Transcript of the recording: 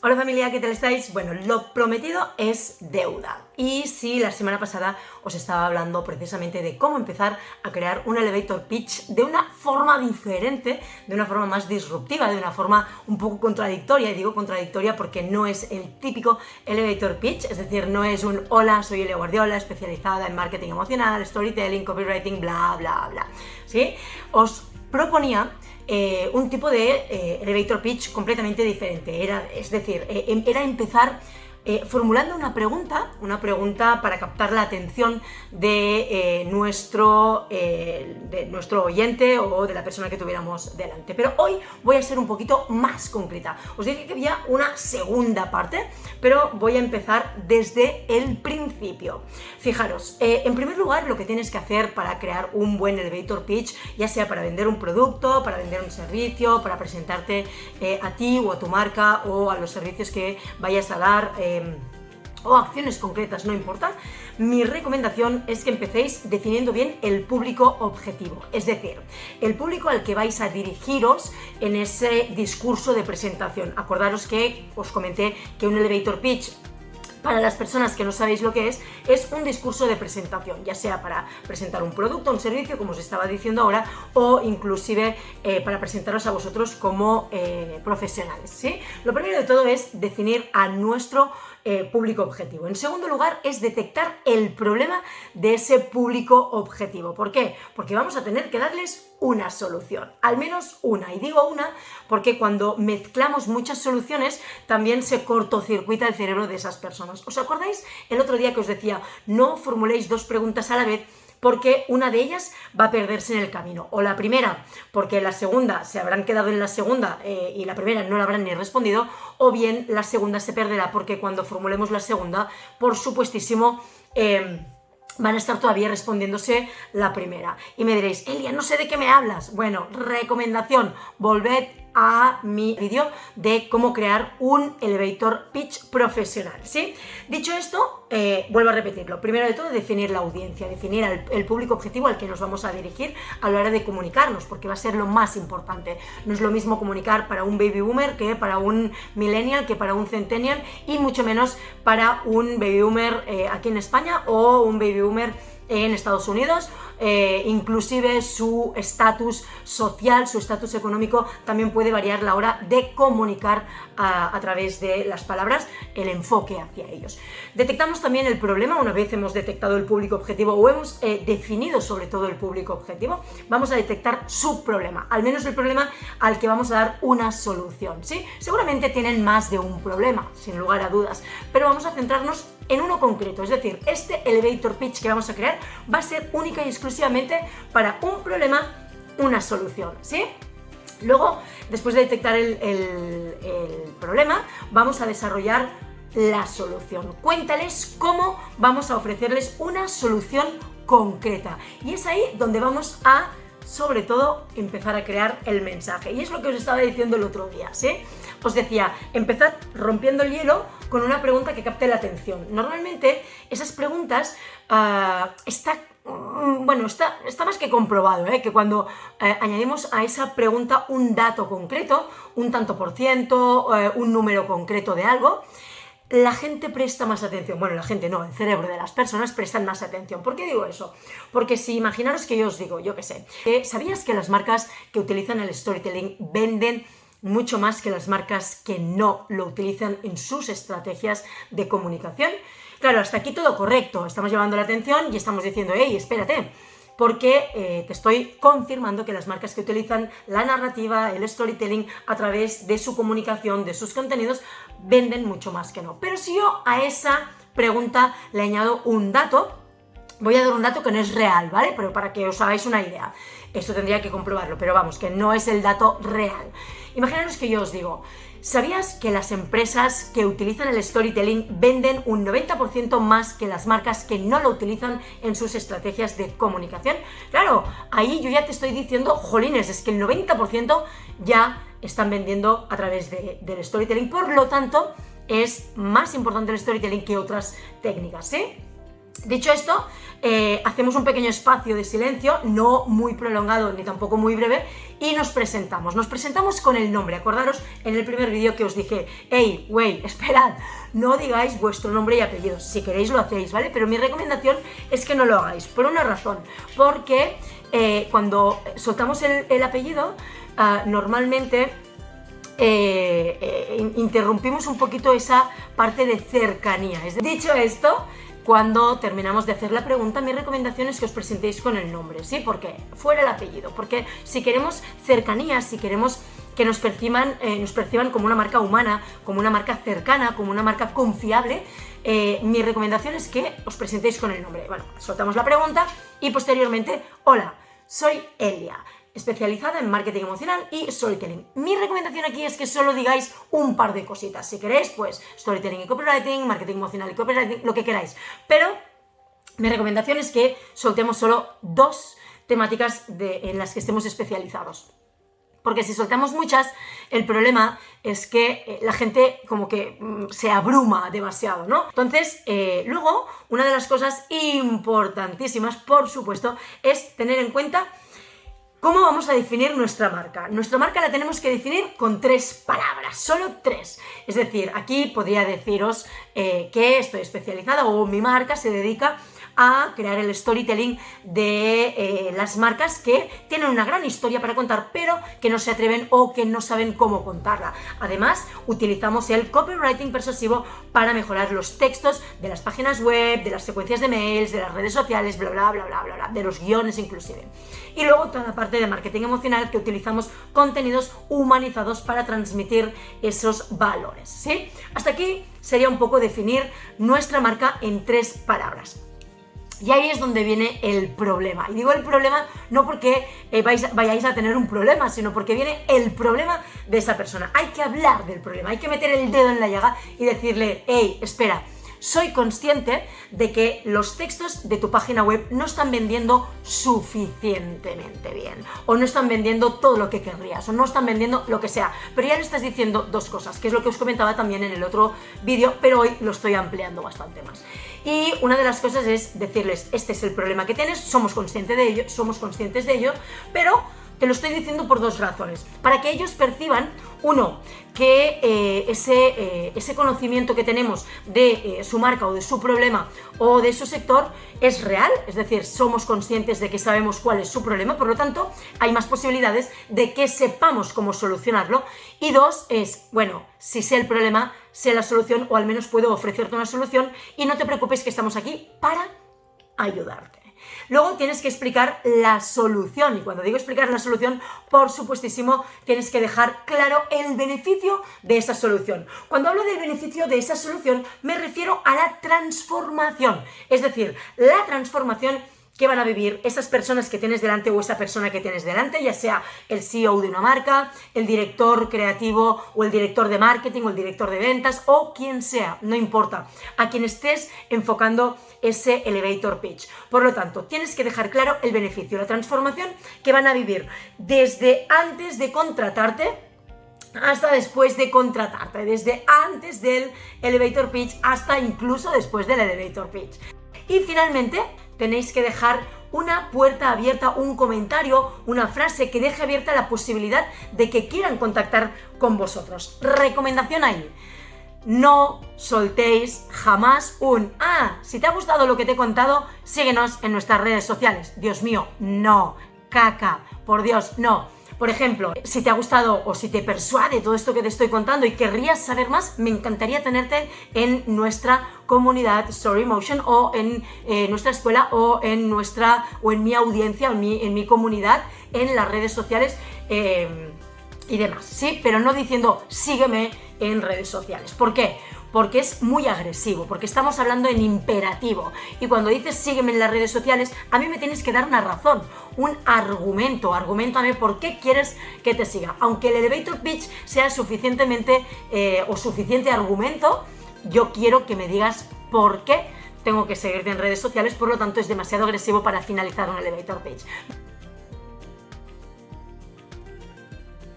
Hola familia, ¿qué tal estáis? Bueno, lo prometido es deuda. Y sí, la semana pasada os estaba hablando precisamente de cómo empezar a crear un elevator pitch de una forma diferente, de una forma más disruptiva, de una forma un poco contradictoria. Y digo contradictoria porque no es el típico elevator pitch, es decir, no es un hola, soy Elia Guardiola, especializada en marketing emocional, storytelling, copywriting, bla, bla, bla. ¿Sí? Os proponía un tipo de elevator pitch completamente diferente. Era empezar formulando una pregunta para captar la atención de nuestro oyente o de la persona que tuviéramos delante. Pero hoy voy a ser un poquito más concreta. Os dije que había una segunda parte, pero voy a empezar desde el principio. Fijaros, en primer lugar, lo que tienes que hacer para crear un buen elevator pitch, ya sea para vender un producto, para vender un servicio, para presentarte a ti o a tu marca o a los servicios que vayas a dar, o acciones concretas, no importa. Mi recomendación es que empecéis definiendo bien el público objetivo, es decir, el público al que vais a dirigiros en ese discurso de presentación. Acordaros que os comenté que un elevator pitch, para las personas que no sabéis lo que es un discurso de presentación, ya sea para presentar un producto, un servicio, como os estaba diciendo ahora, o inclusive para presentaros a vosotros como profesionales, ¿sí? Lo primero de todo es definir a nuestro público objetivo. En segundo lugar, es detectar el problema de ese público objetivo. ¿Por qué? Porque vamos a tener que darles una solución, al menos una. Y digo una porque cuando mezclamos muchas soluciones también se cortocircuita el cerebro de esas personas. ¿Os acordáis el otro día que os decía no formuléis dos preguntas a la vez porque una de ellas va a perderse en el camino? O la primera, porque la segunda se habrán quedado en la segunda y la primera no la habrán ni respondido, o bien la segunda se perderá porque cuando formulemos la segunda, por supuestísimo, van a estar todavía respondiéndose la primera. Y me diréis, Elia, no sé de qué me hablas. Bueno, recomendación, volved a mi vídeo de cómo crear un elevator pitch profesional, ¿sí? Dicho esto, vuelvo a repetirlo. Primero de todo, definir la audiencia, definir el público objetivo al que nos vamos a dirigir a la hora de comunicarnos, porque va a ser lo más importante. No es lo mismo comunicar para un baby boomer que para un millennial, que para un centennial, y mucho menos para un baby boomer aquí en España o un baby boomer en Estados Unidos. Inclusive su estatus social, su estatus económico también puede variar a la hora de comunicar a través de las palabras, el enfoque hacia ellos. Detectamos también el problema. Una vez hemos detectado el público objetivo o hemos definido sobre todo el público objetivo, vamos a detectar su problema, al menos el problema al que vamos a dar una solución, ¿sí? Seguramente tienen más de un problema, sin lugar a dudas, pero vamos a centrarnos en uno concreto, es decir, este elevator pitch que vamos a crear va a ser única y exclusivamente para un problema, una solución, ¿sí? Luego, después de detectar el problema, vamos a desarrollar la solución. Cuéntales cómo vamos a ofrecerles una solución concreta. Y es ahí donde vamos a, sobre todo, empezar a crear el mensaje. Y es lo que os estaba diciendo el otro día, ¿sí? Os decía, empezad rompiendo el hielo con una pregunta que capte la atención. Normalmente esas preguntas está más que comprobado, que cuando añadimos a esa pregunta un dato concreto, un tanto por ciento, un número concreto de algo, la gente presta más atención. Bueno, la gente no, el cerebro de las personas prestan más atención. ¿Por qué digo eso? Porque si imaginaros que yo os digo, yo qué sé, ¿sabías que las marcas que utilizan el storytelling venden mucho más que las marcas que no lo utilizan en sus estrategias de comunicación? Claro, hasta aquí todo correcto, estamos llevando la atención y estamos diciendo, hey, espérate, porque te estoy confirmando que las marcas que utilizan la narrativa, el storytelling a través de su comunicación, de sus contenidos, venden mucho más que no. Pero si yo a esa pregunta le añado un dato, voy a dar un dato que no es real, ¿vale? Pero para que os hagáis una idea. Esto tendría que comprobarlo, pero vamos, que no es el dato real. Imaginaros que yo os digo, ¿sabías que las empresas que utilizan el storytelling venden un 90% más que las marcas que no lo utilizan en sus estrategias de comunicación? Claro, ahí yo ya te estoy diciendo, jolines, es que el 90% ya están vendiendo a través del storytelling. Por lo tanto, es más importante el storytelling que otras técnicas, ¿sí? Dicho esto, hacemos un pequeño espacio de silencio, no muy prolongado ni tampoco muy breve, y nos presentamos. Nos presentamos con el nombre. Acordaros en el primer vídeo que os dije, hey, wait, esperad, no digáis vuestro nombre y apellido. Si queréis lo hacéis, ¿vale? Pero mi recomendación es que no lo hagáis, por una razón. Porque cuando soltamos el apellido, normalmente interrumpimos un poquito esa parte de cercanía. Dicho esto, cuando terminamos de hacer la pregunta, mi recomendación es que os presentéis con el nombre, ¿sí? Porque fuera el apellido, porque si queremos cercanía, si queremos que nos perciban como una marca humana, como una marca cercana, como una marca confiable, mi recomendación es que os presentéis con el nombre. Bueno, soltamos la pregunta y posteriormente, hola, soy Elia, especializada en marketing emocional y storytelling. Mi recomendación aquí es que solo digáis un par de cositas. Si queréis, pues storytelling y copywriting, marketing emocional y copywriting, lo que queráis. Pero mi recomendación es que soltemos solo 2 temáticas en las que estemos especializados. Porque si soltamos muchas, el problema es que la gente como que se abruma demasiado, ¿no? Entonces, luego, una de las cosas importantísimas, por supuesto, es tener en cuenta ¿cómo vamos a definir nuestra marca? Nuestra marca la tenemos que definir con 3 palabras, solo 3. Es decir, aquí podría deciros que estoy especializada o mi marca se dedica a crear el storytelling de las marcas que tienen una gran historia para contar, pero que no se atreven o que no saben cómo contarla. Además, utilizamos el copywriting persuasivo para mejorar los textos de las páginas web, de las secuencias de mails, de las redes sociales, bla, bla, bla, bla, bla, bla, de los guiones inclusive. Y luego toda la parte de marketing emocional, que utilizamos contenidos humanizados para transmitir esos valores, ¿sí? Hasta aquí sería un poco definir nuestra marca en 3 palabras. Y ahí es donde viene el problema. Y digo el problema no porque vayáis a tener un problema, sino porque viene el problema de esa persona. Hay que hablar del problema, hay que meter el dedo en la llaga y decirle, hey, espera, soy consciente de que los textos de tu página web no están vendiendo suficientemente bien, o no están vendiendo todo lo que querrías, o no están vendiendo lo que sea, pero ya le estás diciendo 2 cosas, que es lo que os comentaba también en el otro vídeo, pero hoy lo estoy ampliando bastante más. Y una de las cosas es decirles, este es el problema que tienes, somos conscientes de ello, pero te lo estoy diciendo por 2 razones. Para que ellos perciban, uno, que ese conocimiento que tenemos de su marca o de su problema o de su sector es real, es decir, somos conscientes de que sabemos cuál es su problema, por lo tanto, hay más posibilidades de que sepamos cómo solucionarlo. Y 2 es, bueno, si sé el problema, sé la solución, o al menos puedo ofrecerte una solución, y no te preocupes que estamos aquí para ayudarte. Luego tienes que explicar la solución, y cuando digo explicar la solución, por supuestísimo, tienes que dejar claro el beneficio de esa solución. Cuando hablo del beneficio de esa solución, me refiero a la transformación, es decir, la transformación que van a vivir esas personas que tienes delante o esa persona que tienes delante, ya sea el CEO de una marca, el director creativo o el director de marketing o el director de ventas o quien sea, no importa, a quien estés enfocando ese elevator pitch. Por lo tanto, tienes que dejar claro el beneficio, la transformación que van a vivir desde antes de contratarte hasta después de contratarte, desde antes del elevator pitch hasta incluso después del elevator pitch. Y finalmente, tenéis que dejar una puerta abierta, un comentario, una frase que deje abierta la posibilidad de que quieran contactar con vosotros. Recomendación ahí: no soltéis jamás si te ha gustado lo que te he contado, síguenos en nuestras redes sociales. Dios mío, no, caca, por Dios, no. Por ejemplo, si te ha gustado o si te persuade todo esto que te estoy contando y querrías saber más, me encantaría tenerte en nuestra comunidad Storymotion o en nuestra escuela o en mi audiencia, en mi comunidad, en las redes sociales y demás, ¿sí? Pero no diciendo sígueme en redes sociales. ¿Por qué? Porque es muy agresivo, porque estamos hablando en imperativo. Y cuando dices sígueme en las redes sociales, a mí me tienes que dar una razón, un argumento. Argumentame por qué quieres que te siga. Aunque el elevator pitch sea suficiente argumento, yo quiero que me digas por qué tengo que seguirte en redes sociales, por lo tanto es demasiado agresivo para finalizar un elevator pitch.